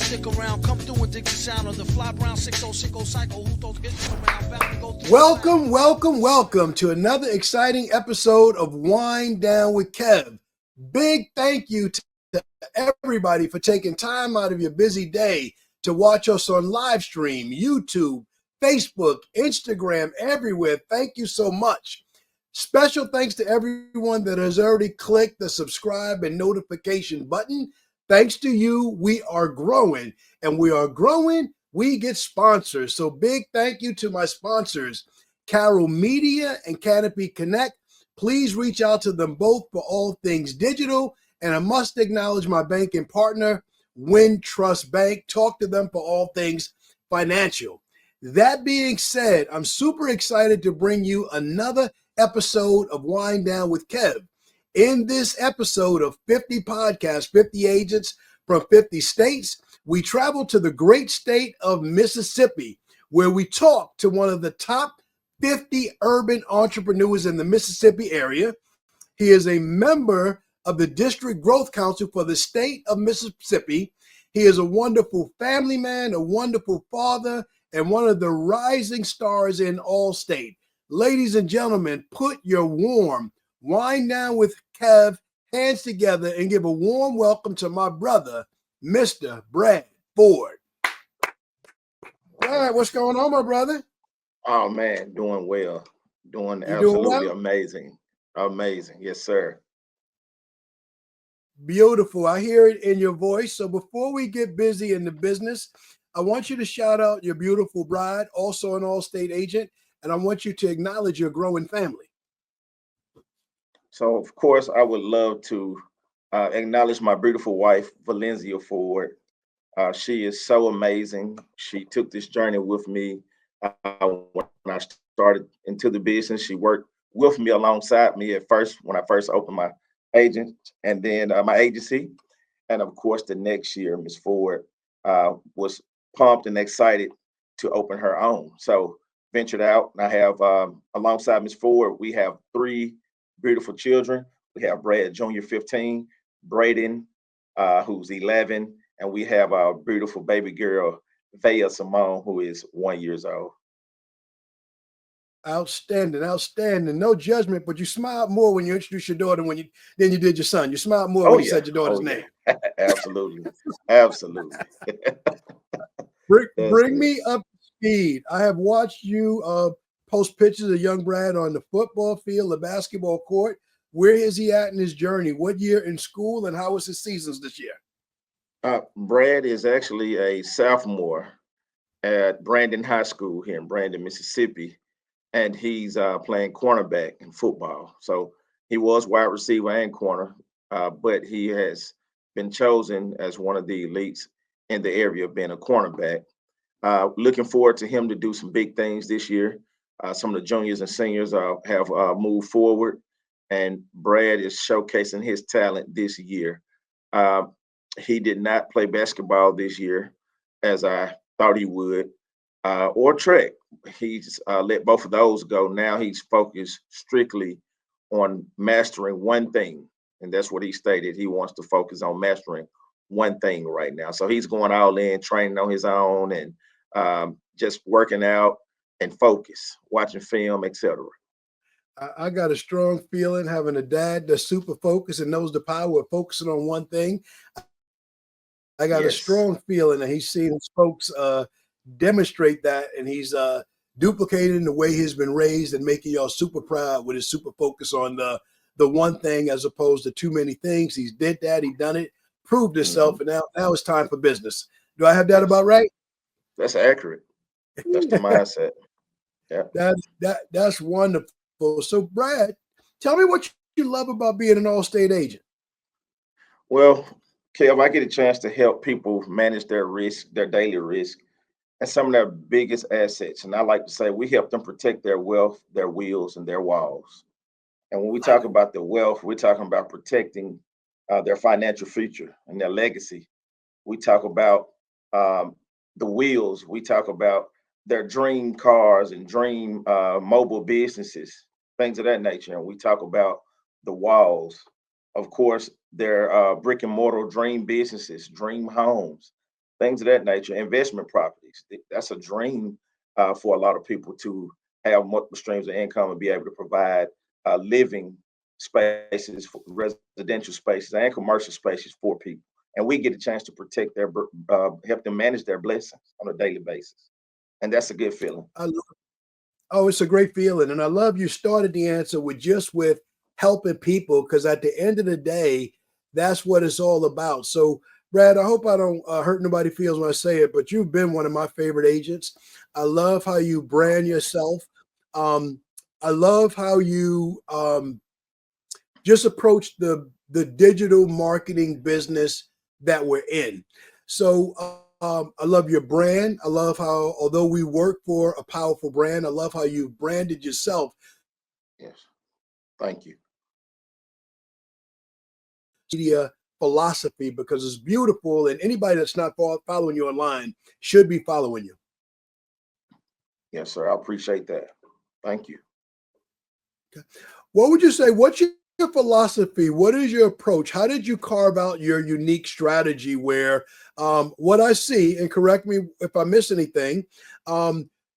stick around, come through and dig the sound of the fly brown 6060 cycle. Who those hits around? Bound to go through. Welcome to another exciting episode of Wine Down with Kev. Big thank you to everybody for taking time out of your busy day to watch us on live stream, YouTube, Facebook, Instagram, everywhere. Thank you so much. Special thanks to everyone that has already clicked the subscribe and notification button. Thanks to you, we are growing, and we get sponsors. So big thank you to my sponsors, Carol Media and Canopy Connect. Please reach out to them both for all things digital. And I must acknowledge my banking partner, Wintrust Bank. Talk to them for all things financial. That being said, I'm super excited to bring you another episode of Wine Down with Kev. In this episode of 50 podcasts, 50 agents from 50 states, we travel to the great state of Mississippi, where we talk to one of the top 50 urban entrepreneurs in the Mississippi area. He is a member of the District Growth Council for the state of Mississippi. He is a wonderful family man, a wonderful father, and one of the rising stars in Allstate. Ladies and gentlemen, put your warm Wine Down with Kev hands together and give a warm welcome to my brother, Mr. Brad Ford. All right, what's going on, my brother? Oh man, doing well. Doing You absolutely doing well? amazing. Amazing. Yes, sir. Beautiful. I hear it in your voice. So before we get busy in the business, I want you to shout out your beautiful bride, also an Allstate agent, and I want you to acknowledge your growing family. So of course I would love to acknowledge my beautiful wife, Valencia Ford. She is so amazing. She took this journey with me when I started into the business. She worked with me alongside me at first when I first opened my agent and then my agency. And of course, the next year, Miss Ford was pumped and excited to open her own. So ventured out. And I have, alongside Miss Ford, we have three beautiful children. We have Brad Jr., 15, Braden, who's 11, and we have our beautiful baby girl, Vea Simone, who is 1 year old. Outstanding. No judgment, but you smiled more when you introduced your daughter than you did your son. You smiled more when you said your daughter's name. Absolutely. Absolutely. Bring me up to speed. I have watched you post pictures of young Brad on the football field, the basketball court. Where is he at in his journey? What year in school, and how was his seasons this year? Brad is actually a sophomore at Brandon High School here in Brandon, Mississippi, and he's playing cornerback in football. So he was wide receiver and corner, but he has been chosen as one of the elites in the area of being a cornerback. Looking forward to him to do some big things this year. Some of the juniors and seniors have moved forward, and Brad is showcasing his talent this year. He did not play basketball this year as I thought he would, or track. He's let both of those go. Now he's focused strictly on mastering one thing, and that's what he stated. He wants to focus on mastering one thing right now. So he's going all in, training on his own, and just working out and focus, watching film, etc. I got a strong feeling having a dad that's super focused and knows the power of focusing on one thing. I got a strong feeling that he's seen his folks demonstrate that, and he's duplicating the way he's been raised and making y'all super proud with his super focus on the one thing as opposed to too many things. He's did that, he done it, proved himself, and now it's time for business. Do I have that about right? That's accurate. That's the mindset. Yeah. That's wonderful. So, Brad, tell me what you love about being an Allstate agent. Well, Kev, I get a chance to help people manage their risk, their daily risk, and some of their biggest assets. And I like to say we help them protect their wealth, their wheels, and their walls. And when we talk about the wealth, we're talking about protecting their financial future and their legacy. We talk about the wheels. We talk about their dream cars and dream mobile businesses, things of that nature. And we talk about the walls, of course, their brick and mortar dream businesses, dream homes. things of that nature. Investment properties. That's a dream for a lot of people to have multiple streams of income and be able to provide living spaces, for residential spaces, and commercial spaces for people. And we get a chance to protect help them manage their blessings on a daily basis. And that's a good feeling. I love, oh, it's a great feeling. And I love you started the answer with helping people, because at the end of the day, that's what it's all about. So, Brad, I hope I don't hurt nobody's feelings when I say it, but you've been one of my favorite agents. I love how you brand yourself. Um, I love how you just approach the digital marketing business that we're in. So I love your brand. I love how, although we work for a powerful brand, I love how you branded yourself. Yes. Thank you. Media philosophy, because it's beautiful, and anybody that's not following you online should be following you. Yes, sir. I appreciate that. Thank you. Okay. What would you say? What's your philosophy? What is your approach? How did you carve out your unique strategy where what I see, and correct me if I miss anything,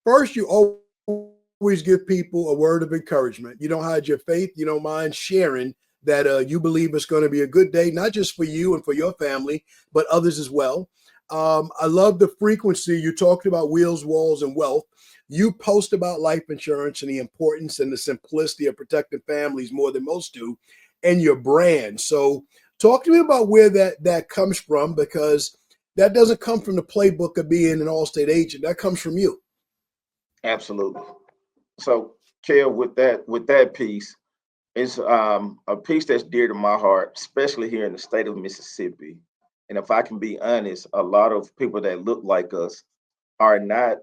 first, you always give people a word of encouragement. You don't hide your faith. You don't mind sharing that you believe it's going to be a good day, not just for you and for your family, but others as well. I love the frequency. You talked about wheels, walls, and wealth. You post about life insurance and the importance and the simplicity of protecting families more than most do, and your brand. So talk to me about where that comes from, because that doesn't come from the playbook of being an Allstate agent. That comes from you. Absolutely. So, Kev, with that piece, it's a piece that's dear to my heart, especially here in the state of Mississippi. And if I can be honest, a lot of people that look like us are not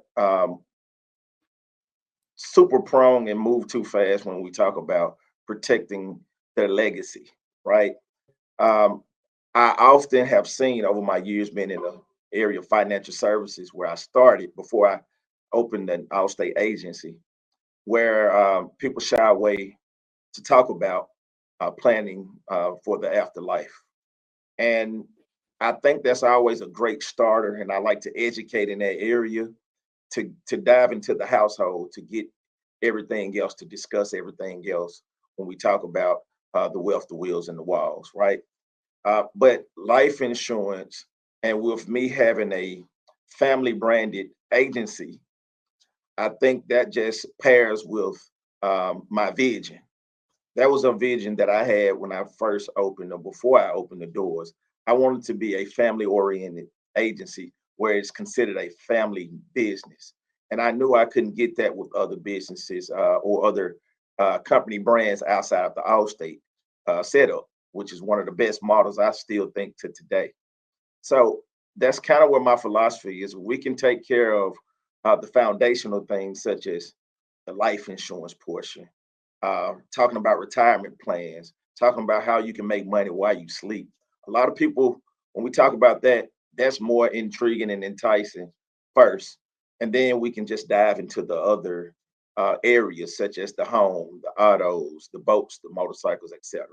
super prone and move too fast when we talk about protecting their legacy, right? Um, I often have seen over my years being in the area of financial services where I started before I opened an Allstate agency, where people shy away to talk about planning for the afterlife. And I think that's always a great starter. And I like to educate in that area to dive into the household to get everything else, to discuss everything else when we talk about the wealth, the wheels, and the walls, right? But life insurance, and with me having a family branded agency, I think that just pairs with my vision. That was a vision that I had when I first opened, or before I opened the doors. I wanted to be a family oriented agency where it's considered a family business. And I knew I couldn't get that with other businesses or other company brands outside of the Allstate setup, which is one of the best models I still think to today. So that's kind of where my philosophy is. We can take care of the foundational things such as the life insurance portion, talking about retirement plans, talking about how you can make money while you sleep. A lot of people, when we talk about that, that's more intriguing and enticing first. And then we can just dive into the other areas such as the home, the autos, the boats, the motorcycles, etc.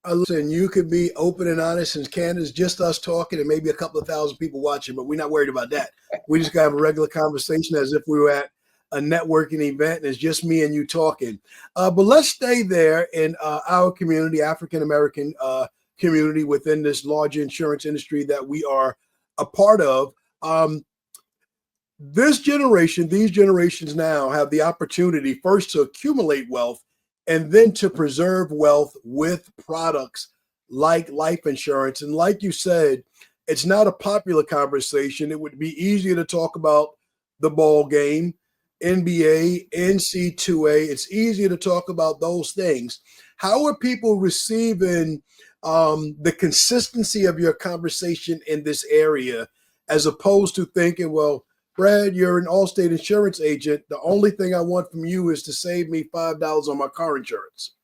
Listen, you could be open and honest and candid. It's just us talking and maybe a couple of thousand people watching, but we're not worried about that. We just got to have a regular conversation as if we were at a networking event and it's just me and you talking. But let's stay there in our community, African-American community within this larger insurance industry that we are a part of. This generation, these generations now have the opportunity first to accumulate wealth and then to preserve wealth with products like life insurance. And like you said, it's not a popular conversation. It would be easier to talk about the ball game, NBA, NC2A. It's easier to talk about those things. How are people receiving the consistency of your conversation in this area, as opposed to thinking, well, Brad, you're an Allstate insurance agent. The only thing I want from you is to save me $5 on my car insurance.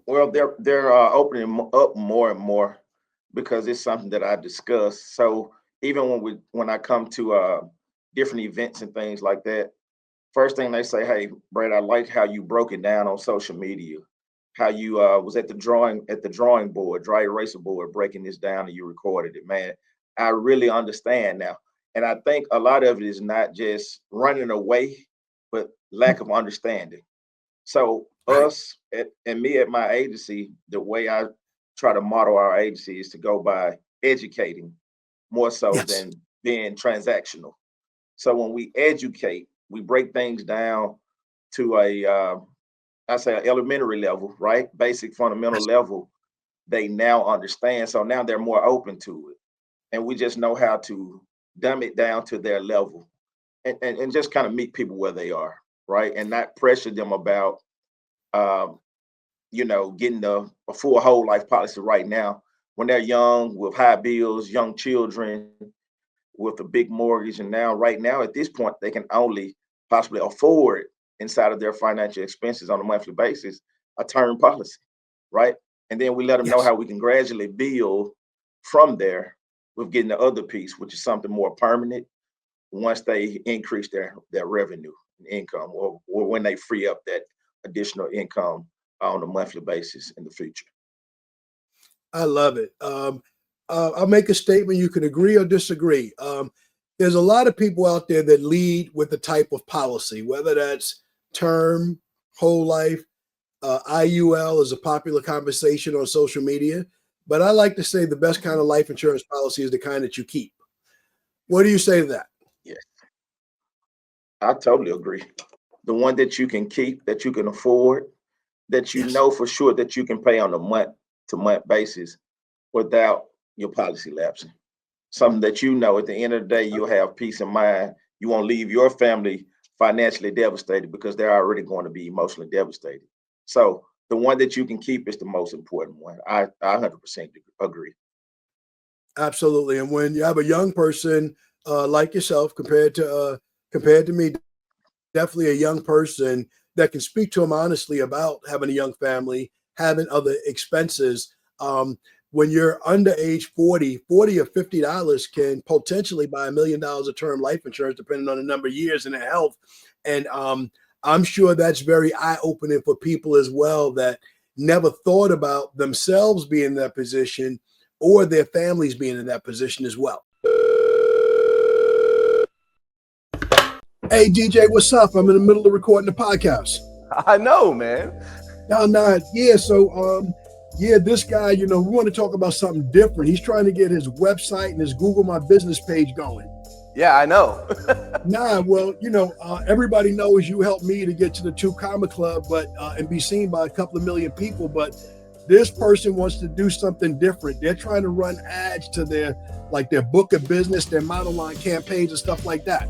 Well, they're opening up more and more because it's something that I discuss. So even when I come to different events and things like that, first thing they say, "Hey, Brad, I like how you broke it down on social media." how you was at the drawing board, dry eraser board, breaking this down, and you recorded it, man. I really understand now. And I think a lot of it is not just running away, but lack of understanding. So Right. and me at my agency, the way I try to model our agency is to go by educating more so Yes. than being transactional. So when we educate, we break things down to I say an elementary level, right? Basic fundamental Yes. level. They now understand. So now they're more open to it. And we just know how to dumb it down to their level and just kind of meet people where they are, right? And not pressure them about um, getting a full whole life policy right now when they're young with high bills, young children with a big mortgage. And now, right now, at this point, they can only possibly afford inside of their financial expenses on a monthly basis a term policy, right? And then we let them know Yes. how we can gradually build from there with getting the other piece, which is something more permanent once they increase their revenue and income, or when they free up that additional income on a monthly basis in the future. I love it. I'll make a statement. You can agree or disagree. There's a lot of people out there that lead with the type of policy, whether that's term, whole life. IUL is a popular conversation on social media, but I like to say the best kind of life insurance policy is the kind that you keep. What do you say to that? Yeah, I totally agree. The one that you can keep, that you can afford, that you Yes. know for sure that you can pay on a month to month basis without your policy lapsing. Something that you know at the end of the day, you'll have peace of mind. You won't leave your family financially devastated because they're already going to be emotionally devastated. So the one that you can keep is the most important one. I 100% agree. Absolutely. And when you have a young person like yourself, compared to me, definitely a young person that can speak to them honestly about having a young family, having other expenses. When you're under age 40 or $50 can potentially buy $1 million of term life insurance, depending on the number of years and their health. And I'm sure that's very eye opening for people as well that never thought about themselves being in that position or their families being in that position as well. Hey, DJ, what's up? I'm in the middle of recording the podcast. I know, man. No, yeah. So, yeah, this guy, we want to talk about something different. He's trying to get his website and his Google My Business page going. Yeah, I know. Well, everybody knows you helped me to get to the 2 Comma Club, but and be seen by a couple of million people. But this person wants to do something different. They're trying to run ads to their book of business, their model line campaigns and stuff like that.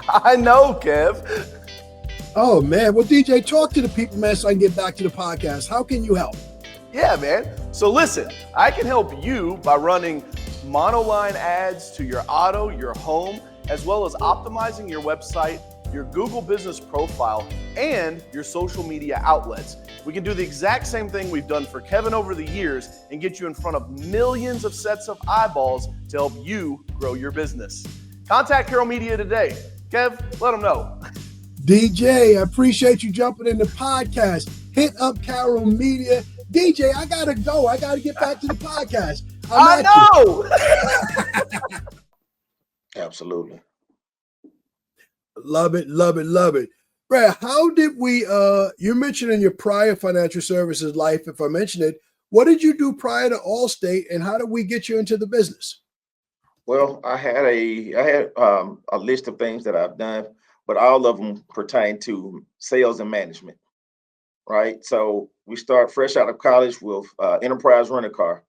I know, Kev. Oh man, well, DJ, talk to the people, man, so I can get back to the podcast. How can you help? Yeah, man. So listen, I can help you by running monoline ads to your auto, your home, as well as optimizing your website, your Google business profile, and your social media outlets. We can do the exact same thing we've done for Kevin over the years and get you in front of millions of sets of eyeballs to help you grow your business. Contact Carroll Media today. Kev, let them know. DJ, I appreciate you jumping in the podcast. Hit up Carroll Media. DJ, I gotta go. I gotta get back to the podcast. I know. Absolutely. Love it, love it, love it. Brad, how did we you mentioned in your prior financial services life, if I mentioned it, what did you do prior to Allstate and how did we get you into the business? Well, I had a list of things that I've done, but all of them pertain to sales and management, right? So we start fresh out of college with enterprise rent a car,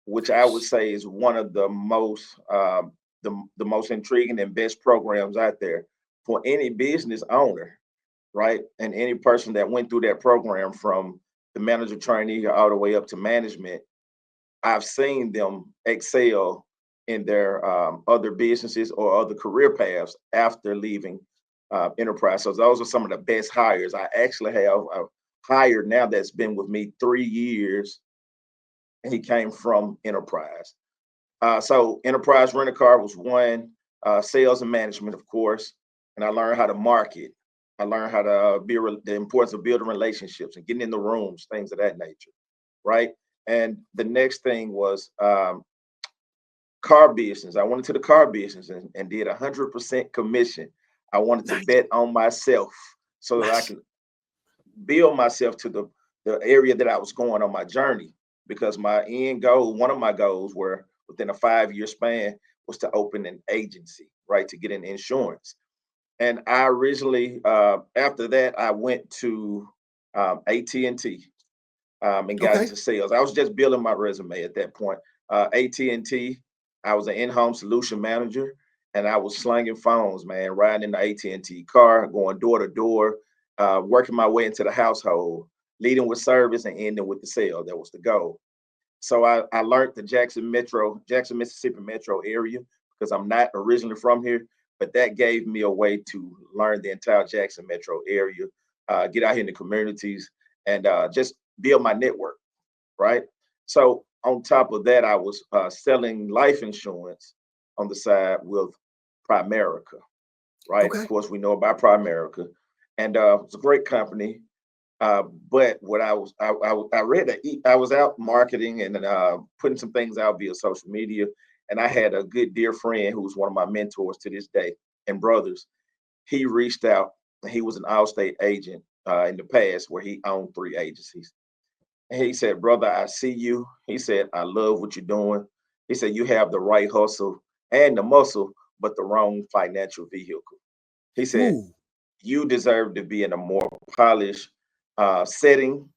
which I would say is one of the most the most intriguing and best programs out there for any business owner, right? And any person that went through that program from the manager trainee all the way up to management, I've seen them excel in their other businesses or other career paths after leaving enterprise. So those are some of the best hires. I actually have a hire now that's been with me 3 years, and he came from enterprise. So enterprise rent a car was one, sales and management, of course, and I learned how to market. I learned how to the importance of building relationships and getting in the rooms, things of that nature, right? And the next thing was car business. I went into the car business and did 100% commission. I wanted to Nice. bet on myself so that I Yes. can build myself to the area that I was going on my journey, because my end goal, one of my goals were within a 5-year span was to open an agency, right, to get in insurance. And I originally, after that, I went to AT&T and got Okay. into sales. I was just building my resume at that point. AT&T, I was an in-home solution manager, and I was slinging phones, man, riding in the AT&T car, going door to door, working my way into the household, leading with service and ending with the sale. That was the goal. So I learned the Jackson, Mississippi metro area, because I'm not originally from here, but that gave me a way to learn the entire Jackson metro area, get out here in the communities, and just build my network, right? So on top of that, I was selling life insurance on the side with Primerica, right? Of Okay. course, we know about Primerica, and it's a great company. But what I read that I was out marketing and putting some things out via social media, and I had a good dear friend who was one of my mentors to this day and brothers. He reached out, and he was an Allstate agent in the past where he owned 3 agencies. And he said, "Brother, I see you." He said, "I love what you're doing." He said, "You have the right hustle and the muscle, but the wrong financial vehicle." He said, Ooh. "You deserve to be in a more polished setting,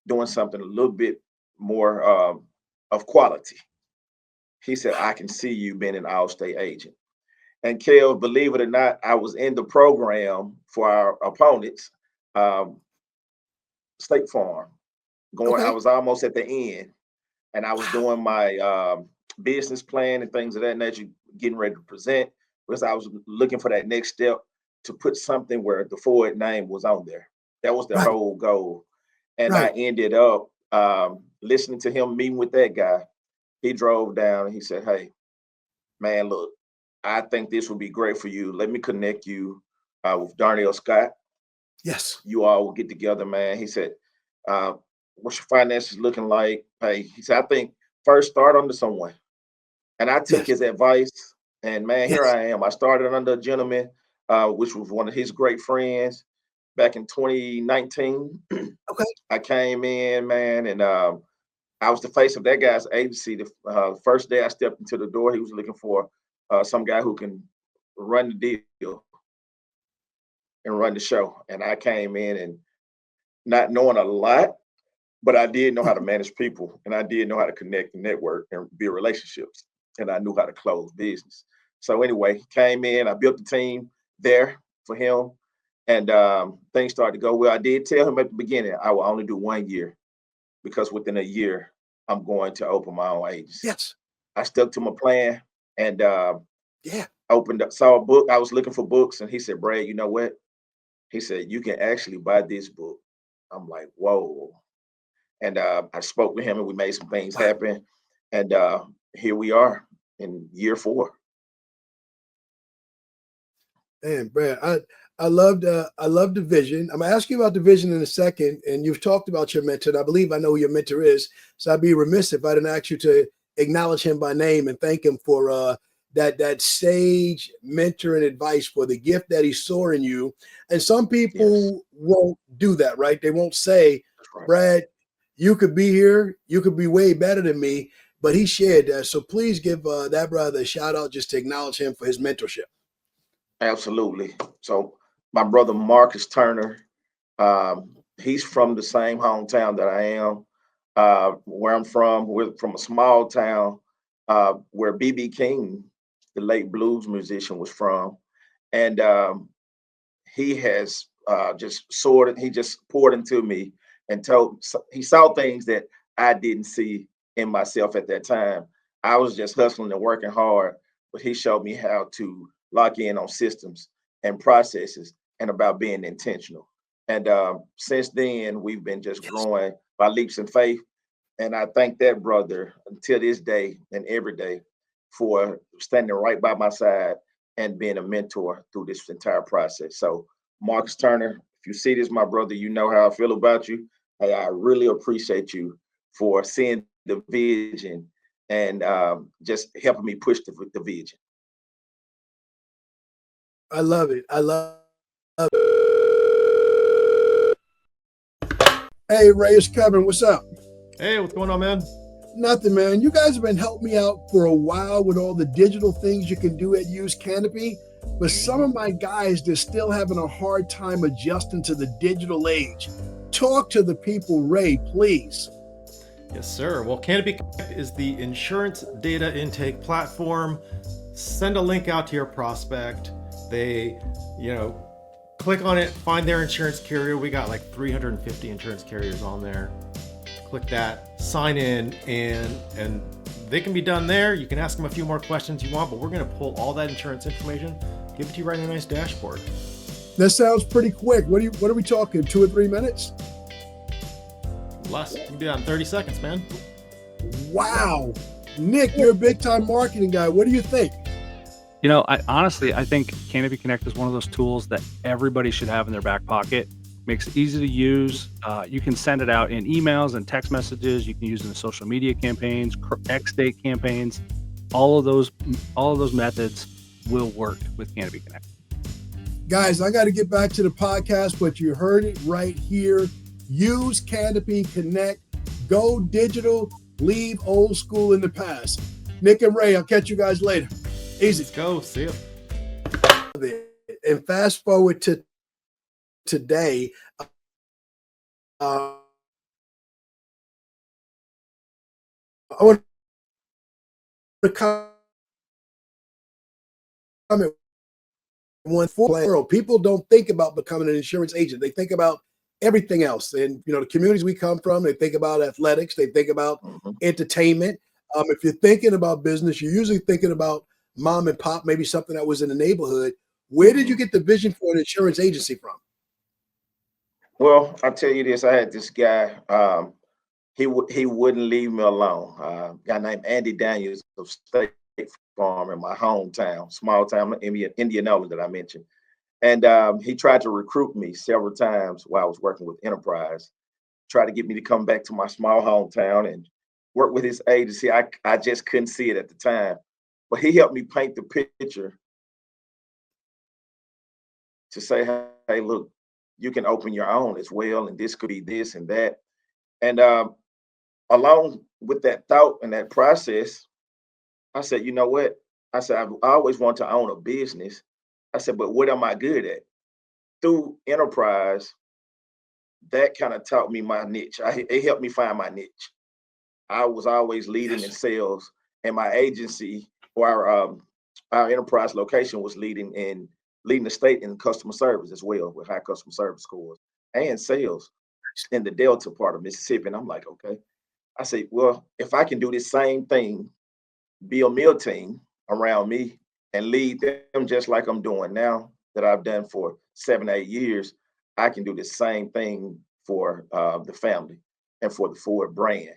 doing something a little bit more of quality." He said, "I can see you being an All-State agent." And Kel, believe it or not, I was in the program for our opponents, um, State Farm. I Okay. was almost at the end, and I was Wow. doing my business plan and things of that nature, getting ready to present, because I was looking for that next step to put something where the Ford name was on there. That was the Right. whole goal. And I Right. ended up listening to him, meeting with that guy. He drove down and he said, "Hey, man, look, I think this would be great for you. Let me connect you with Darnell Scott. Yes. You all will get together, man." He said, uh, "What's your finances looking like?" Hey, he said, "I think first start under someone." And I took Yes. his advice, and man, here Yes. I am. I started under a gentleman, which was one of his great friends back in 2019. Okay. I came in, man, and I was the face of that guy's agency. The first day I stepped into the door, he was looking for some guy who can run the deal and run the show. And I came in and not knowing a lot, but I did know how to manage people, and I did know how to connect and network and build relationships, and I knew how to close business. So anyway, he came in, I built the team there for him, and things started to go well. I did tell him at the beginning I will only do 1 year, because within a year I'm going to open my own agency. Yes. I stuck to my plan and Yeah. opened up, saw a book. I was looking for books, and he said, "Brad, you know what?" He said, "You can actually buy this book." I'm like, "Whoa." And I spoke with him, and we made some things Wow. happen. And here we are in year 4. Man, Brad, I love the vision. I'm gonna ask you about the vision in a second, and you've talked about your mentor. And I believe I know who your mentor is, so I'd be remiss if I didn't ask you to acknowledge him by name and thank him for that sage mentor and advice for the gift that he saw in you. And some Yes, people won't do that, right? They won't say, that's right. "Brad, you could be here, you could be way better than me," but he shared that. So please give that brother a shout out just to acknowledge him for his mentorship. Absolutely. So my brother Marcus Turner, he's from the same hometown that I am. Where I'm from, we're from a small town where BB King, the late blues musician, was from. And he has just sorted, he just poured into me and he saw things that I didn't see in myself at that time. I was just hustling and working hard, but he showed me how to lock in on systems and processes and about being intentional. And since then, we've been just Yes. growing by leaps and faith. And I thank that brother until this day and every day for standing right by my side and being a mentor through this entire process. So Marcus Turner, if you see this, my brother, you know how I feel about you. Hey, I really appreciate you for seeing the vision and just helping me push the vision. I love it. I love it. Hey, Ray, it's Kevin. What's up? Hey, what's going on, man? Nothing, man. You guys have been helping me out for a while with all the digital things you can do at Use Canopy, but some of my guys, they're still having a hard time adjusting to the digital age. Talk to the people, Ray, please. Yes, sir. Well, Canopy Connect is the insurance data intake platform. Send a link out to your prospect. They, click on it, find their insurance carrier. We got like 350 insurance carriers on there. Click that, sign in, and they can be done there. You can ask them a few more questions you want, but we're going to pull all that insurance information, give it to you right in a nice dashboard. That sounds pretty quick. What are we talking? 2 or 3 minutes? Less. You can do that in 30 seconds, man. Wow. Nick, you're a big time marketing guy. What do you think? I think Canopy Connect is one of those tools that everybody should have in their back pocket. Makes it easy to use. You can send it out in emails and text messages. You can use it in social media campaigns, X-Date campaigns. All of those methods will work with Canopy Connect. Guys, I got to get back to the podcast, but you heard it right here. Use Canopy Connect. Go digital. Leave old school in the past. Nick and Ray, I'll catch you guys later. Easy. Let's go. See ya. And fast forward to today. I want to comment one for people don't think about becoming an insurance agent. They think about everything else. And, the communities we come from, they think about athletics. They think about entertainment. If you're thinking about business, you're usually thinking about mom and pop, maybe something that was in the neighborhood. Where did you get the vision for an insurance agency from? Well, I'll tell you this. I had this guy, he wouldn't leave me alone. A guy named Andy Daniels of State Farm in my hometown, small town Indianola that I mentioned. And he tried to recruit me several times while I was working with Enterprise, tried to get me to come back to my small hometown and work with his agency. I just couldn't see it at the time, but he helped me paint the picture to say, hey, look, you can open your own as well, and this could be this and that. And along with that thought and that process, I said, you know what? I said, I always want to own a business. I said, but what am I good at? Through Enterprise, that kind of taught me my niche. It helped me find my niche. I was always leading in sales, and my agency or our Enterprise location was leading the state in customer service as well, with high customer service scores and sales in the Delta part of Mississippi. And I'm like, okay. I say, well, if I can do this same thing, be a meal team around me and lead them just like I'm doing now that I've done for 7, 8 years, I can do the same thing for the family and for the Ford brand,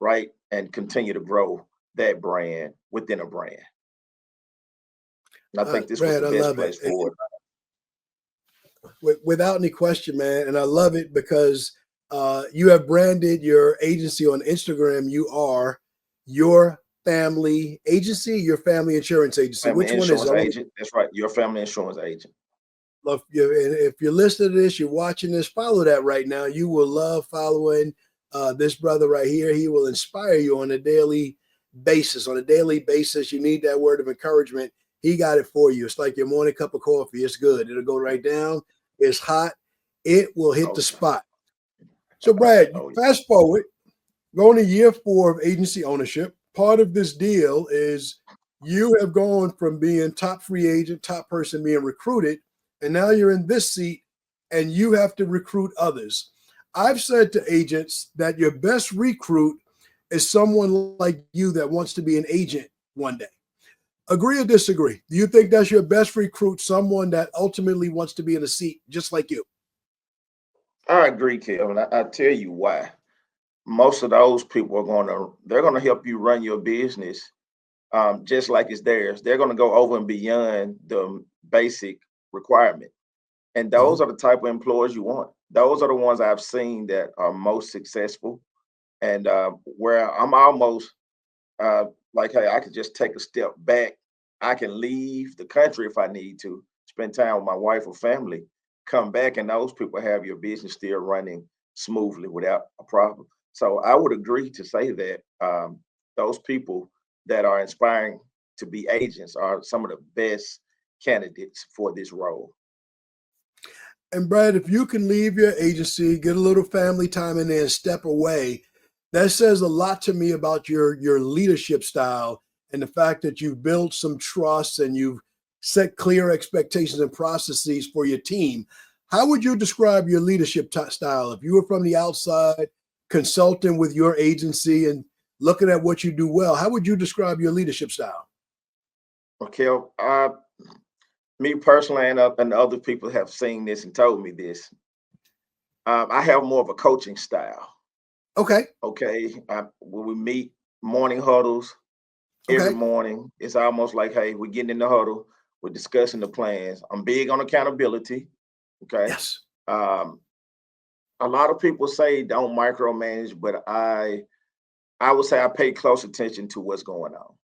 right? And continue to grow that brand within a brand. And I think this was the best place for it. Without any question, man. And I love it because you have branded your agency on Instagram. You are Your Family Agency, Your Family Insurance Agency. Family Which insurance one is it? agent. That's right. Your Family Insurance Agent. Love you. And if you're listening to this, you're watching this, follow that right now. You will love following this brother right here. He will inspire you on a daily basis. On a daily basis, you need that word of encouragement. He got it for you. It's like your morning cup of coffee. It's good. It'll go right down. It's hot. It will hit the spot. So, Brad, fast forward, going to year 4 of agency ownership. Part of this deal is you have gone from being top free agent, top person being recruited, and now you're in this seat and you have to recruit others. I've said to agents that your best recruit is someone like you that wants to be an agent one day. Agree or disagree? Do you think that's your best recruit, someone that ultimately wants to be in a seat just like you? I agree, Kevin. I tell you why. Most of those people they're gonna help you run your business just like it's theirs. They're gonna go over and beyond the basic requirement. And those are the type of employees you want. Those are the ones I've seen that are most successful. And where I'm almost like, hey, I could just take a step back. I can leave the country if I need to, spend time with my wife or family, come back, and those people have your business still running smoothly without a problem. So I would agree to say that those people that are inspiring to be agents are some of the best candidates for this role. And Brad, if you can leave your agency, get a little family time in there and step away, that says a lot to me about your leadership style and the fact that you've built some trust and you've set clear expectations and processes for your team. How would you describe your leadership style? If you were from the outside, consulting with your agency and looking at what you do well, how would you describe your leadership style? Okay, me personally and other people have seen this and told me this. I have more of a coaching style. Okay. Okay. When we meet morning huddles every Okay. morning, it's almost like, hey, we're getting in the huddle, we're discussing the plans. I'm big on accountability. Okay. Yes. A lot of people say don't micromanage, but I would say I pay close attention to what's going on,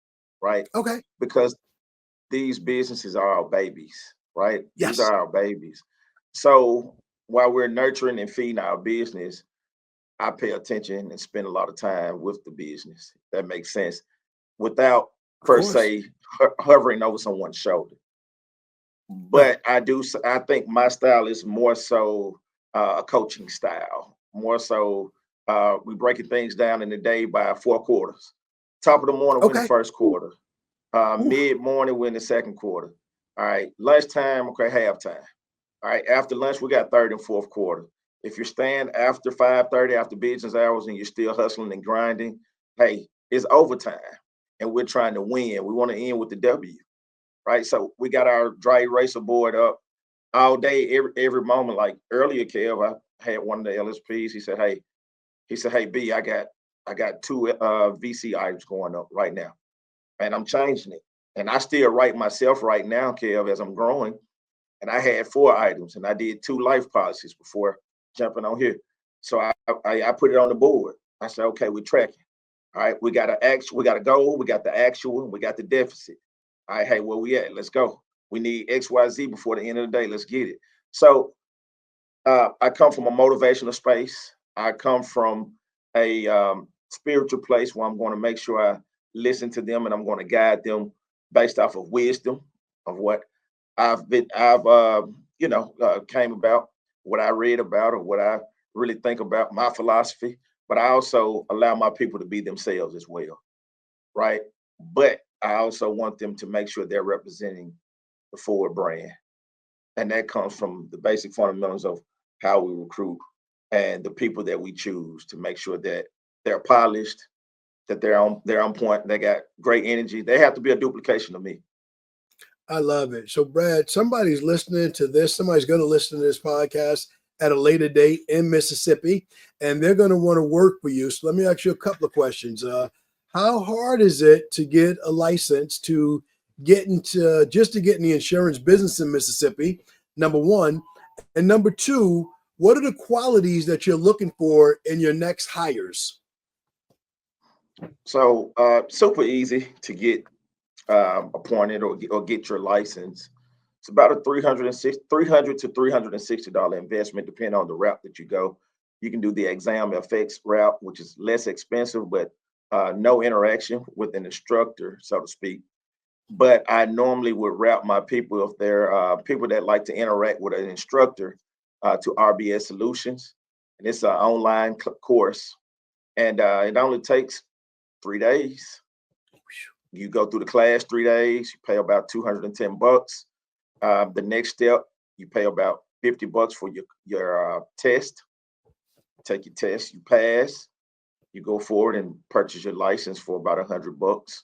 right? Okay. Because these businesses are our babies, right? Yes. These are our babies. So while we're nurturing and feeding our business, I pay attention and spend a lot of time with the business. That makes sense. Without per se hovering over someone's shoulder. But Right. I think my style is more so a coaching style, more so we breaking things down in the day by 4 quarters. Top of the morning, we're in the Okay. first quarter. Mid morning, we're in the second quarter. All right. Lunchtime, okay, halftime. All right. After lunch, we got third and fourth quarter. If you're staying after 5:30, after business hours, and you're still hustling and grinding, hey, it's overtime. And we're trying to win. We want to end with the W. Right. So we got our dry eraser board up all day, every moment. Like earlier, Kev, I had one of the LSPs. He said, hey, B, I got 2 VC items going up right now. And I'm changing it. And I still write myself right now, Kev, as I'm growing. And I had 4 items, and I did 2 life policies before jumping on here. So I put it on the board. I said, okay, we're tracking. All right, we got a goal, we got the actual, we got the deficit. All right, hey, where we at? Let's go. We need XYZ before the end of the day. Let's get it. So I come from a motivational space. I come from a spiritual place where I'm going to make sure I listen to them, and I'm going to guide them based off of wisdom of what I've came about, what I read about, or what I really think about, my philosophy. But I also allow my people to be themselves as well, right? But I also want them to make sure they're representing the Ford brand. And that comes from the basic fundamentals of how we recruit and the people that we choose to make sure that they're polished, that they're on point, they got great energy. They have to be a duplication of me. I love it. So, Brad, somebody's listening to this. Somebody's going to listen to this podcast at a later date in Mississippi, and they're going to want to work for you. So let me ask you a couple of questions. How hard is it to get a license to get in the insurance business in Mississippi? Number one. And number two, what are the qualities that you're looking for in your next hires? So super easy to get appointed or get your license. It's about a $300 to $360 investment, depending on the route that you go. You can do the exam FX route, which is less expensive, but no interaction with an instructor, so to speak. But I normally would route my people, if they're people that like to interact with an instructor, to RBS Solutions. And it's an online course. And it only takes 3 days. You go through the class 3 days, you pay about $210. The next step, you pay about $50 for your test. Take your test, you pass, you go forward and purchase your license for about $100.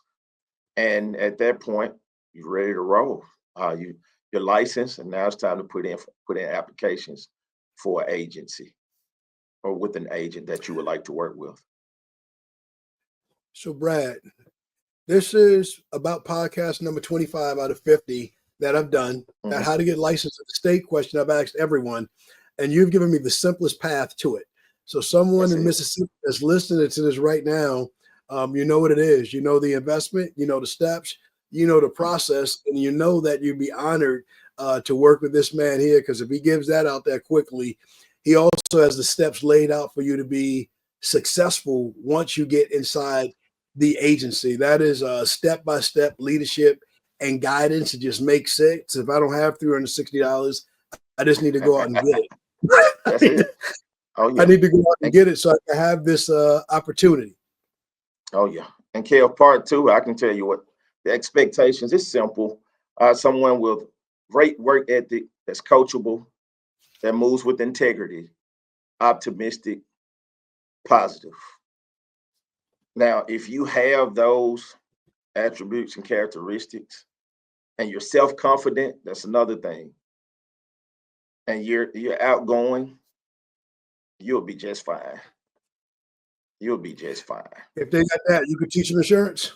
And at that point, you're ready to roll. You're licensed, and now it's time to put in applications for an agency or with an agent that you would like to work with. So, Brad, this is about podcast number 25 out of 50 that I've done, that Mhm. how to get licensed in the state question I've asked everyone, and you've given me the simplest path to it. So someone That's in it. Mississippi that's listening to this right now, you know what it is. You know the investment, you know the steps, you know the process, and you know that you'd be honored to work with this man here, because if he gives that out there quickly, he also has the steps laid out for you to be successful once you get inside the agency. That is step-by-step leadership and guidance. It just makes sense. If I don't have $360, I just need to go out and get That's it. it. Oh I yeah. need to go out and And, get it so I can have this opportunity. oh yeah. And Kev, part two, I can tell you what the expectations is simple. Someone with great work ethic, that's coachable, that moves with integrity, optimistic, positive. Now, if you have those attributes and characteristics, and you're self-confident, that's another thing, and you're outgoing, you'll be just fine. You'll be just fine. If they got that, you could teach them insurance.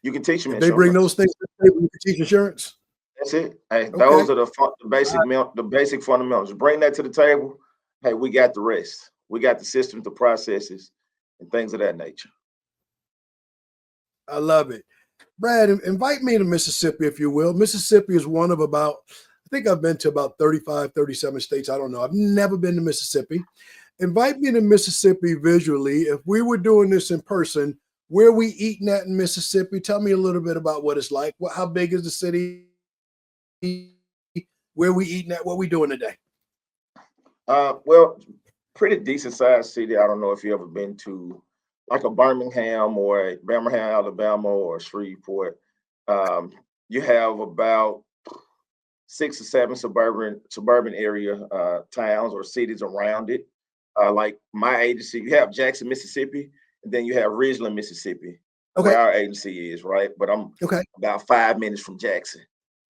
You can teach them If they bring insurance. those things to the table, you could teach insurance. That's it. Hey, Okay. those are the basic fundamentals. Bring that to the table. Hey, we got the rest. We got the systems, the processes, and things of that nature. I love it. Brad, invite me to Mississippi, if you will. Mississippi is one of about, I think I've been to about 35, 37 states. I don't know. I've never been to Mississippi. Invite me to Mississippi visually. If we were doing this in person, where are we eating at in Mississippi? Tell me a little bit about what it's like. How big is the city? Where are we eating at? What are we doing today? Well, pretty decent sized city. I don't know if you ever been to like a Birmingham or a Birmingham, Alabama, or Shreveport. Um, you have about 6 or 7 suburban area towns or cities around it. Like my agency, you have Jackson, Mississippi, and then you have Ridgeland, Mississippi, Okay. where our agency is, right? But I'm Okay. about 5 minutes from Jackson.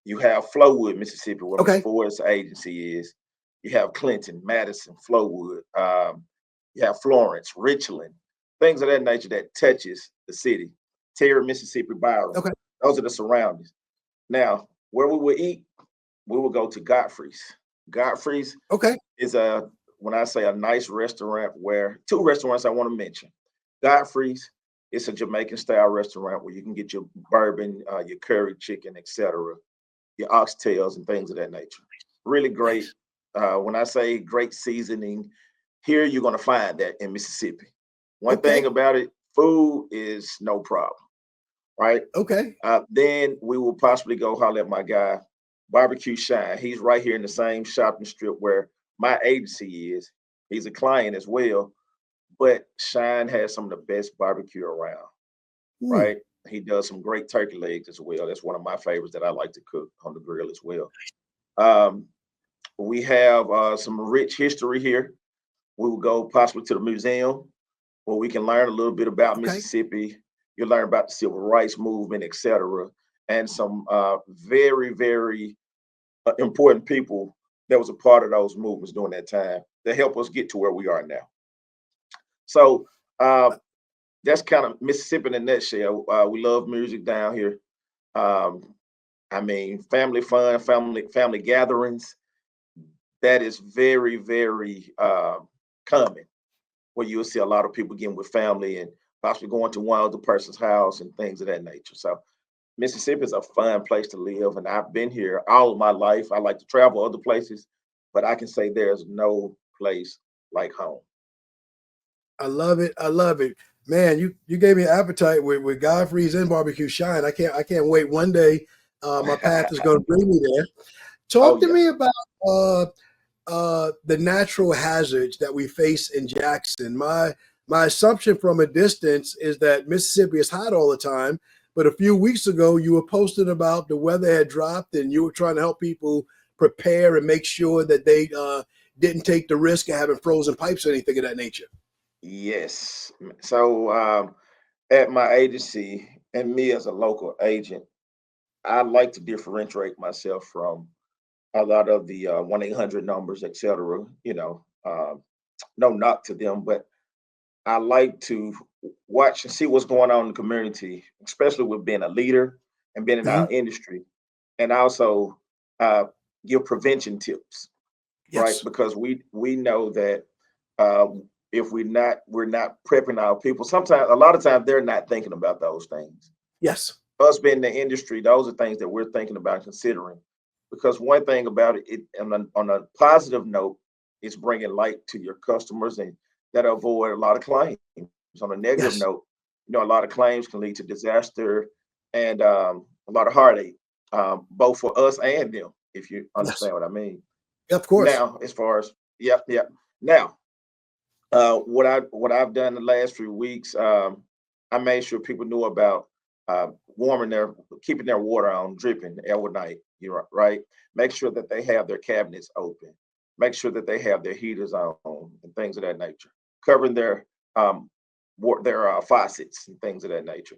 You have Flowood, Mississippi, where Miss Okay. Ford's agency is. You have Clinton, Madison, Flowood. You have Florence, Richland, things of that nature that touches the city. Terry, Mississippi, Byron. Okay. Those are the surroundings. Now, where we will eat, we will go to Godfrey's. Godfrey's Okay. is when I say a nice restaurant, where 2 restaurants I want to mention. Godfrey's, it's a Jamaican style restaurant where you can get your bourbon, your curry chicken, etc., your oxtails and things of that nature. Really great. Nice. When I say great seasoning, here you're going to find that in Mississippi. One thing Okay. about it, food is no problem, right? Okay. Then we will possibly go holler at my guy, Barbecue Shine. He's right here in the same shopping strip where my agency is. He's a client as well, but Shine has some of the best barbecue around, Hmm. right? He does some great turkey legs as well. That's one of my favorites that I like to cook on the grill as well. Um, we have some rich history here. We will go possibly to the museum where we can learn a little bit about Okay. Mississippi. You learn about the civil rights movement, etc., and some very, very important people that was a part of those movements during that time that help us get to where we are now. So that's kind of Mississippi in a nutshell. We love music down here. Um, I mean, family fun, family gatherings. That is very, very common, where you'll see a lot of people getting with family and possibly going to one other person's house and things of that nature. So Mississippi is a fun place to live, and I've been here all of my life. I like to travel other places, but I can say there's no place like home. I love it. I love it. Man, you gave me an appetite with Godfrey's and Barbecue Shine. I can't wait. One day, my path is going to bring me there. Oh Talk to yeah. me about the natural hazards that we face in Jackson. My assumption from a distance is that Mississippi is hot all the time, but a few weeks ago you were posting about the weather had dropped and you were trying to help people prepare and make sure that they didn't take the risk of having frozen pipes or anything of that nature. Yes. So at my agency and me as a local agent, I like to differentiate myself from a lot of the 1-800 numbers, etc. No knock to them, but I like to watch and see what's going on in the community, especially with being a leader and being in our Mhm. industry, and also give prevention tips, right? Yes. Because we know that uh, if we're not prepping our people, sometimes a lot of times they're not thinking about those things. Yes. Us being in the industry, those are things that we're thinking about and considering. Because one thing about it, on a positive note, it's bringing light to your customers, and that avoid a lot of claims. On a negative Yes. note, a lot of claims can lead to disaster and a lot of heartache, both for us and them, if you Yes. understand what I mean. Of course. Now, as far as yep. Now, what I've done the last few weeks, I made sure people knew about warming keeping their water on dripping every night. You're right. Make sure that they have their cabinets open. Make sure that they have their heaters on and things of that nature. Covering um, their faucets and things of that nature.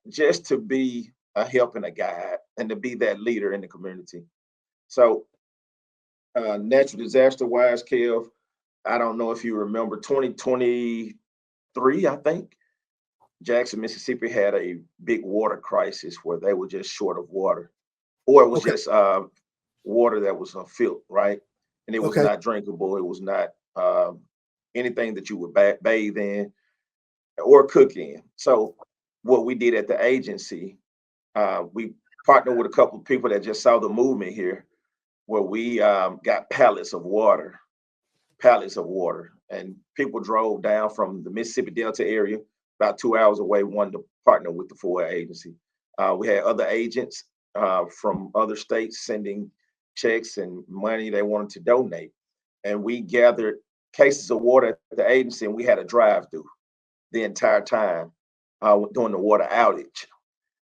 Just to be a help and a guide, and to be that leader in the community. So, natural disaster wise, Kev, I don't know if you remember 2023, I think Jackson, Mississippi had a big water crisis where they were just short of water, or it was Okay. just water that was filth, right? And it was Okay. not drinkable. It was not anything that you would bathe in or cook in. So, what we did at the agency, we partnered with a couple of people that just saw the movement here, where we got pallets of water. And people drove down from the Mississippi Delta area, about 2 hours away, wanted to partner with the FOIA agency. We had other agents from other states sending checks and money they wanted to donate. And we gathered cases of water at the agency, and we had a drive through the entire time during the water outage.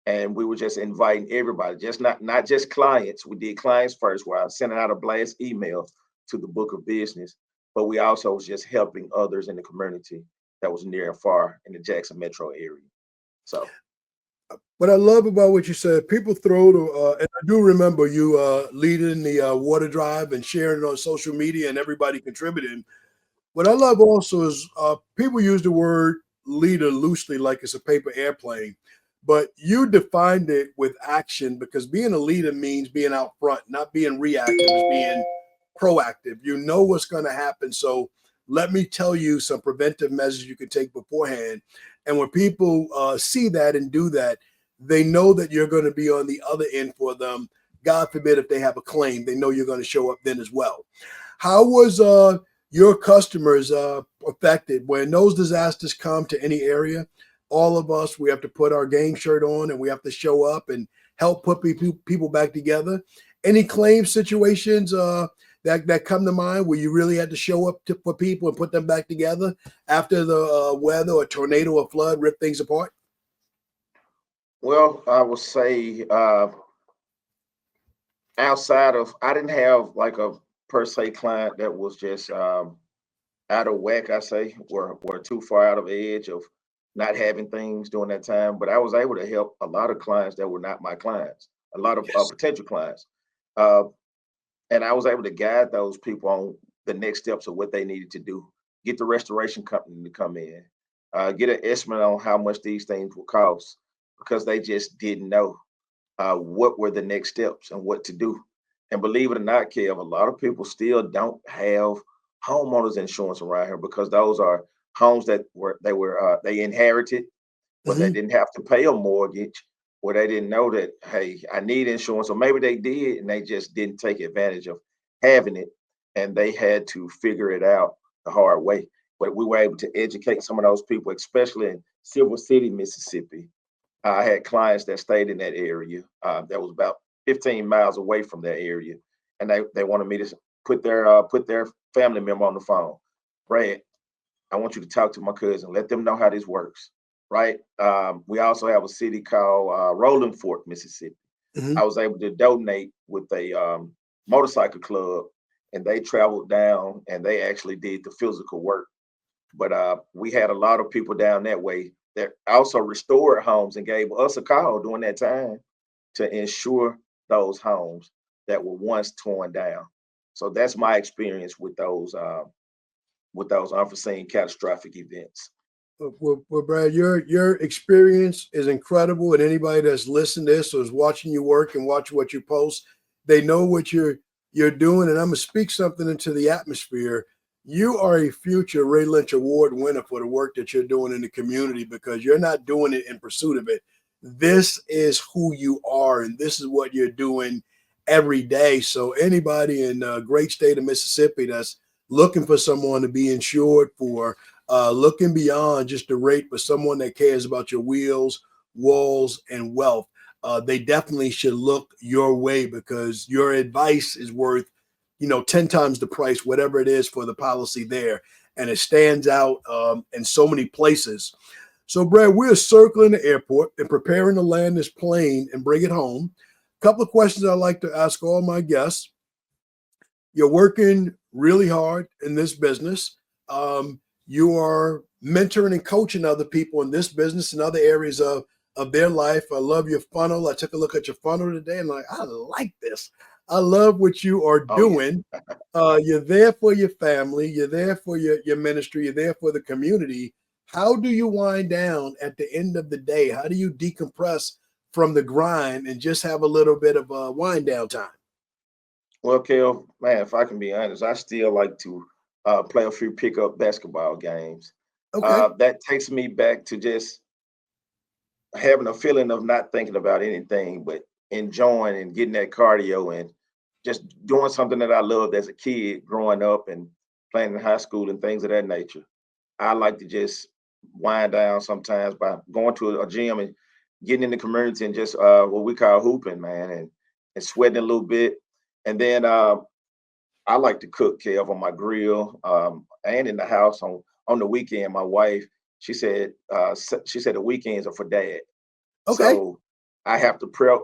And we were just inviting everybody, just not just clients. We did clients first, where I sent out a blast email to the book of business, but we also was just helping others in the community that was near and far in the Jackson metro area. So What I love about what you said, people throw to, and I do remember you leading the water drive and sharing it on social media and everybody contributing. What I love also is people use the word leader loosely, like it's a paper airplane, but you defined it with action, because being a leader means being out front, not being reactive, it's being proactive. You know what's going to happen. So let me tell you some preventive measures you can take beforehand. And when people see that and do that, they know that you're going to be on the other end for them. God forbid if they have a claim, they know you're going to show up then as well. How was your customers affected when those disasters come to any area? All of us, we have to put our game shirt on and we have to show up and help put people back together. Any claim situations that come to mind where you really had to show up for people and put them back together after the weather or tornado or flood ripped things apart? well, I would say outside of, I didn't have like a per se client that was just out of whack, I say, were too far out of edge of not having things during that time. But I was able to help a lot of clients that were not my clients, a lot of Yes. potential clients. Uh, and I was able to guide those people on the next steps of what they needed to do. Get the restoration company to come in, get an estimate on how much these things will cost, because they just didn't know what were the next steps and what to do. And believe it or not, Kev, a lot of people still don't have homeowners insurance around here, because those are homes that they inherited, where they Hmm. didn't have to pay a mortgage, where they didn't know that, hey, I need insurance, or maybe they did and they just didn't take advantage of having it, and they had to figure it out the hard way. But we were able to educate some of those people, especially in Silver City, Mississippi. I had clients that stayed in that area that was about 15 miles away from that area, and they wanted me to put their family member on the phone. Brad, I want you to talk to my cousin, let them know how this works, right? We also have a city called Rolling Fork, Mississippi. Hmm. I was able to donate with a motorcycle club, and they traveled down and they actually did the physical work. But we had a lot of people down that way that also restored homes and gave us a call during that time to ensure those homes that were once torn down. So that's my experience with those unforeseen catastrophic events. Well, Brad, your experience is incredible, and anybody that's listened to this or is watching you work and watching what you post, They know what you're doing, and I'm gonna speak something into the atmosphere. You are a future Ray Lynch Award winner for the work that you're doing in the community, because you're not doing it in pursuit of it. This is who you are, and this is what you're doing every day. So anybody in the great state of Mississippi that's looking for someone to be insured for, looking beyond just the rate, but someone that cares about your wheels, walls, and wealth, they definitely should look your way, because your advice is worth, 10 times the price, whatever it is for the policy there. And it stands out in so many places. So, Brad, we're circling the airport and preparing to land this plane and bring it home. A couple of questions I like to ask all my guests. You're working really hard in this business. You are mentoring and coaching other people in this business and other areas of their life. I love your funnel. I took a look at your funnel today and I like this. I love what you are doing. You're there for your family. You're there for your ministry. You're there for the community. How do you wind down at the end of the day? How do you decompress from the grind and just have a little bit of a wind down time? Well, Kel, man, if I can be honest, I still like to play a few pickup basketball games. Okay. That takes me back to just having a feeling of not thinking about anything, but enjoying and getting that cardio and just doing something that I loved as a kid growing up and playing in high school and things of that nature. I like to just wind down sometimes by going to a gym and getting in the community and just what we call hooping, man, and sweating a little bit. And then I like to cook, Kev, on my grill and in the house on the weekend. My wife, she said the weekends are for dad. Okay. So I have to prep.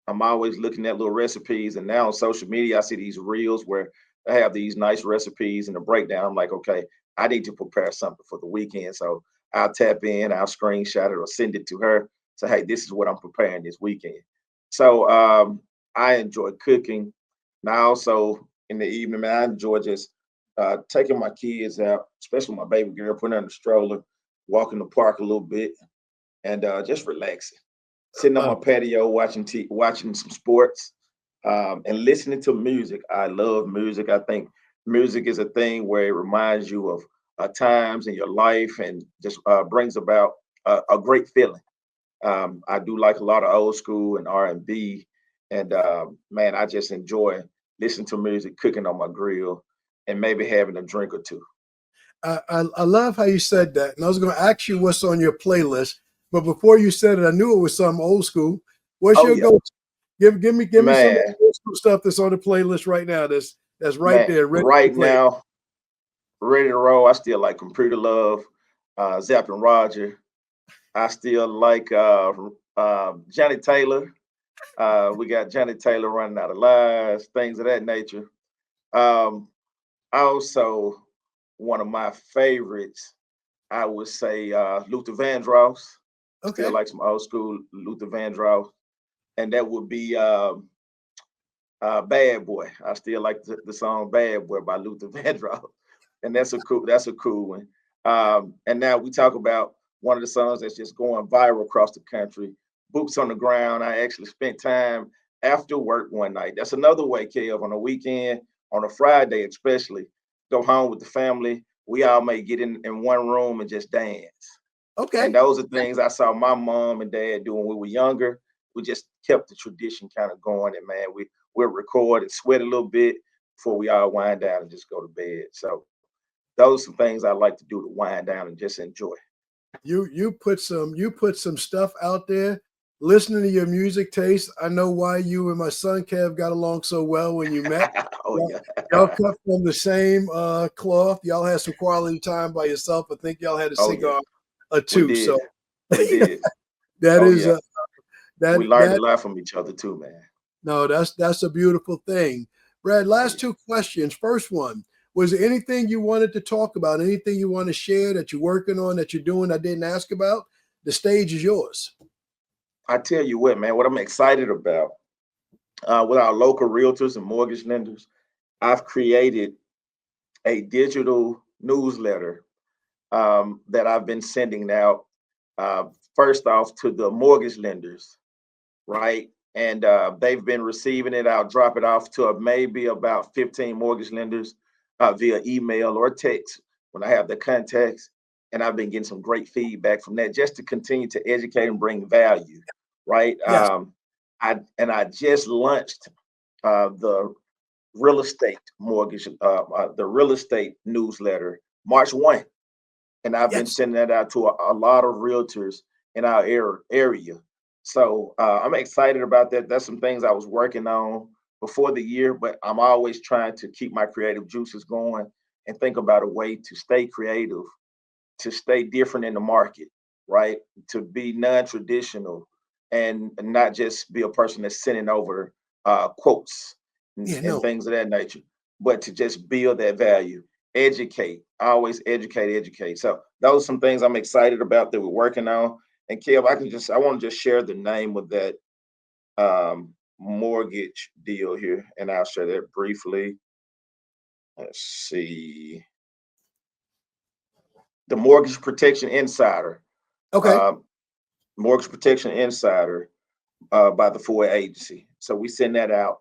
I'm always looking at little recipes, and now on social media, I see these reels where they have these nice recipes and a breakdown. I'm like, okay, I need to prepare something for the weekend. So I'll tap in, I'll screenshot it or send it to her. Say, hey, this is what I'm preparing this weekend. So I enjoy cooking. Now also in the evening, man, I enjoy just taking my kids out, especially my baby girl, putting her in the stroller, walking the park a little bit, and just relaxing, sitting on my patio watching some sports, and listening to music. I love music. I think music is a thing where it reminds you of times in your life and just brings about a great feeling. I do like a lot of old school and R&B, and man, I just enjoy listening to music, cooking on my grill, and maybe having a drink or two. I love how you said that. And I was going to ask you what's on your playlist, but before you said it, I knew it was some old school. What's Oh your yeah, go? Give me some of man, the old school stuff that's on the playlist right now. That's right man. there, ready to Right play. now, ready to roll. I still like Computer Love, Zapp and Roger. I still like Johnny Taylor. We got Johnny Taylor running out of lies, things of that nature. Um, Also, one of my favorites, I would say Luther Vandross. Still Okay. like some old school Luther Vandross, and that would be "Bad Boy." I still like the song "Bad Boy" by Luther Vandross, and that's a cool one. And now we talk about one of the songs that's just going viral across the country, "Boots on the Ground." I actually spent time after work one night. That's another way, Kev, on a weekend, on a Friday especially, go home with the family. We all may get in one room and just dance. And Okay. those are things I saw my mom and dad doing when we were younger. We just kept the tradition kind of going, and man, we'll record and sweat a little bit before we all wind down and just go to bed. So those are some things I like to do to wind down and just enjoy. You put some stuff out there. Listening to your music taste, I know why you and my son Kev got along so well when you met. Oh Y'all, yeah, y'all cut from the same cloth. Y'all had some quality time by yourself. I think y'all had a oh yeah, cigar or we two. So did, we did. that Oh is yeah, we that learned a that lot from each other too, man. no, that's a beautiful thing. Brad, Oh last yeah. two questions. First one, was there anything you wanted to talk about? Anything you want to share that you're working on, that you're doing I didn't ask about? The stage is yours. I tell you what, man, what I'm excited about with our local realtors and mortgage lenders, I've created a digital newsletter that I've been sending out. Uh, First off to the mortgage lenders, right? and they've been receiving it. I'll drop it off to maybe about 15 mortgage lenders via email or text when I have the contacts. And I've been getting some great feedback from that, just to continue to educate and bring value, right? Yes. I just launched the real estate mortgage, the real estate newsletter, March 1. And I've been Yes. sending that out to a lot of realtors in our area. So I'm excited about that. That's some things I was working on before the year, but I'm always trying to keep my creative juices going and think about a way to stay creative, to stay different in the market, right? To be non-traditional and not just be a person that's sending over quotes Yeah, and no. things of that nature, but to just build that value, educate, always educate. So those are some things I'm excited about that we're working on. And Kev, I want to just share the name of that mortgage deal here, and I'll share that briefly. Let's see. The Mortgage Protection Insider. Okay. Uh, Mortgage Protection Insider by the Ford Agency. So we send that out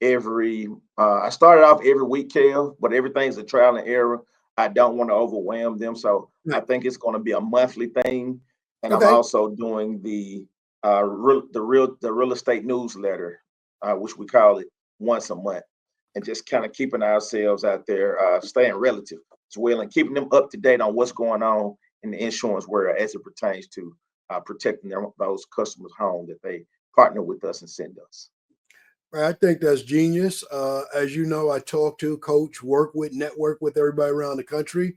I started off every week, Kev, but everything's a trial and error. I don't want to overwhelm them. So I Right. think it's going to be a monthly thing. And I'm Okay. also doing the real estate newsletter, which we call it once a month, and just kind of keeping ourselves out there, staying relative as well, and keeping them up to date on what's going on in the insurance world as it pertains to protecting those customers' home that they partner with us and send us. I think that's genius. As you know, I talk to, coach, work with, network with everybody around the country.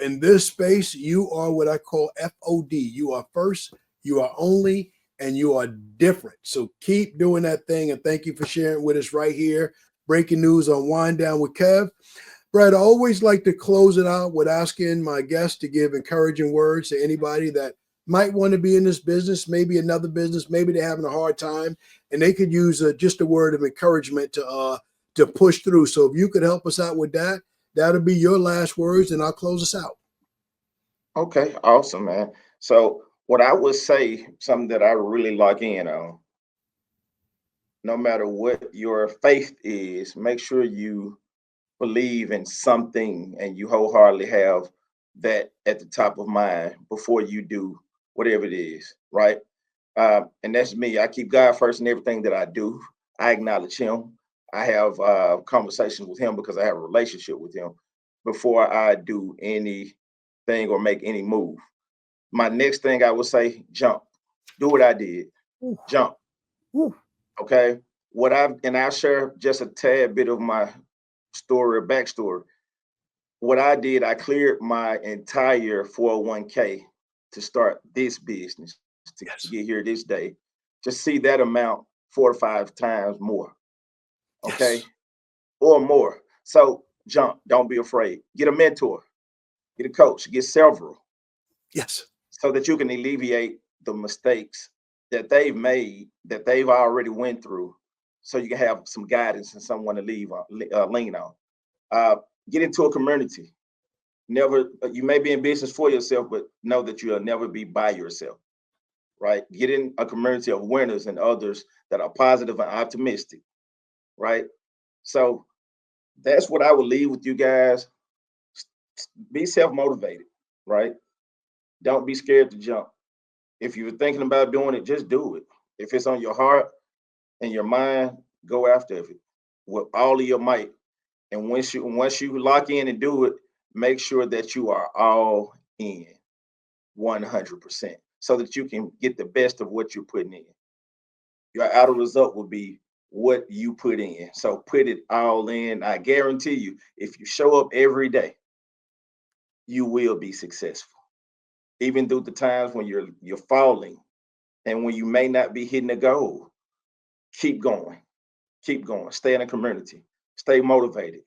In this space, you are what I call FOD. You are first, you are only, and you are different. So keep doing that thing. And thank you for sharing with us right here. Breaking news on Wine Down with Kev. Brad, I always like to close it out with asking my guests to give encouraging words to anybody that might want to be in this business, maybe another business, maybe they're having a hard time, and they could use just a word of encouragement to push through. So if you could help us out with that, that'll be your last words, and I'll close us out. Okay, awesome, man. So what I would say, something that I really lock in on, no matter what your faith is, make sure you believe in something and you wholeheartedly have that at the top of mind before you do whatever it is, right? And that's me. I keep God first in everything that I do. I acknowledge Him. I have conversations with Him because I have a relationship with Him before I do anything or make any move. My next thing I would say, jump. Do what I did. Ooh, Jump. ooh, Okay. I'll share just a tad bit of my story or backstory. What I did, I cleared my entire 401k to start this business, to yes, get here this day, to see that amount 4 or 5 times more, yes, okay, or more. So jump, don't be afraid. Get a mentor, get a coach, get several, yes, so that you can alleviate the mistakes that they've made, that they've already went through, so you can have some guidance and someone to lean on. Uh, get into a community. Never, you may be in business for yourself, but know that you'll never be by yourself, right? Get in a community of winners and others that are positive and optimistic, right? So that's what I would leave with you guys. Be self-motivated, right? Don't be scared to jump. If you're thinking about doing it, just do it. If it's on your heart and your mind, go after it with all of your might. And once you lock in and do it, make sure that you are all in 100%, so that you can get the best of what you're putting in. Your outer result will be what you put in. So put it all in. I guarantee you, if you show up every day, you will be successful. Even through the times when you're falling and when you may not be hitting the goal, keep going. Keep going. Stay in a community. Stay motivated,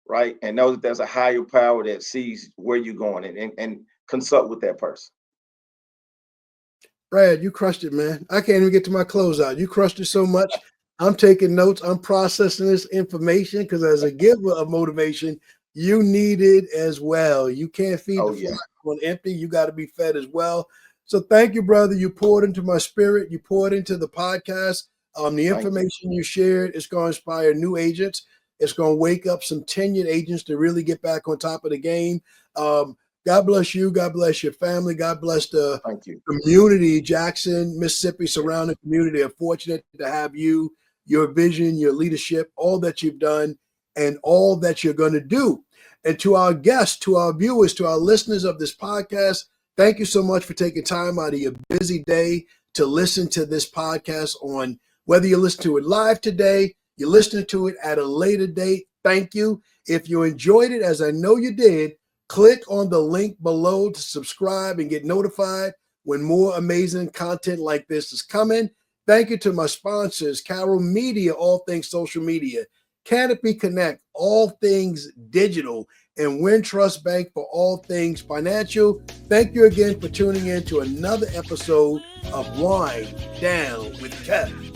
right? And know that there's a higher power that sees where you're going, and consult with that person. Brad, you crushed it, man. I can't even get to my closeout. You crushed it so much. I'm taking notes. I'm processing this information because as a giver of motivation, you need it as well. You can't feed Oh the yeah. flock on empty. You got to be fed as well. So thank you, brother. You poured into my spirit. You poured into the podcast. The information you shared is going to inspire new agents. It's going to wake up some tenured agents to really get back on top of the game. God bless you. God bless your family. God bless the community, Jackson, Mississippi, surrounding community. Are fortunate to have you, your vision, your leadership, all that you've done, and all that you're going to do. And to our guests, to our viewers, to our listeners of this podcast, thank you so much for taking time out of your busy day to listen to this podcast on whether you listen to it live today, you're listening to it at a later date. Thank you. If you enjoyed it, as I know you did, click on the link below to subscribe and get notified when more amazing content like this is coming. Thank you to my sponsors, Carol Media, all things social media, Canopy Connect, all things digital, and Wintrust Bank for all things financial. Thank you again for tuning in to another episode of Wine Down with Kev.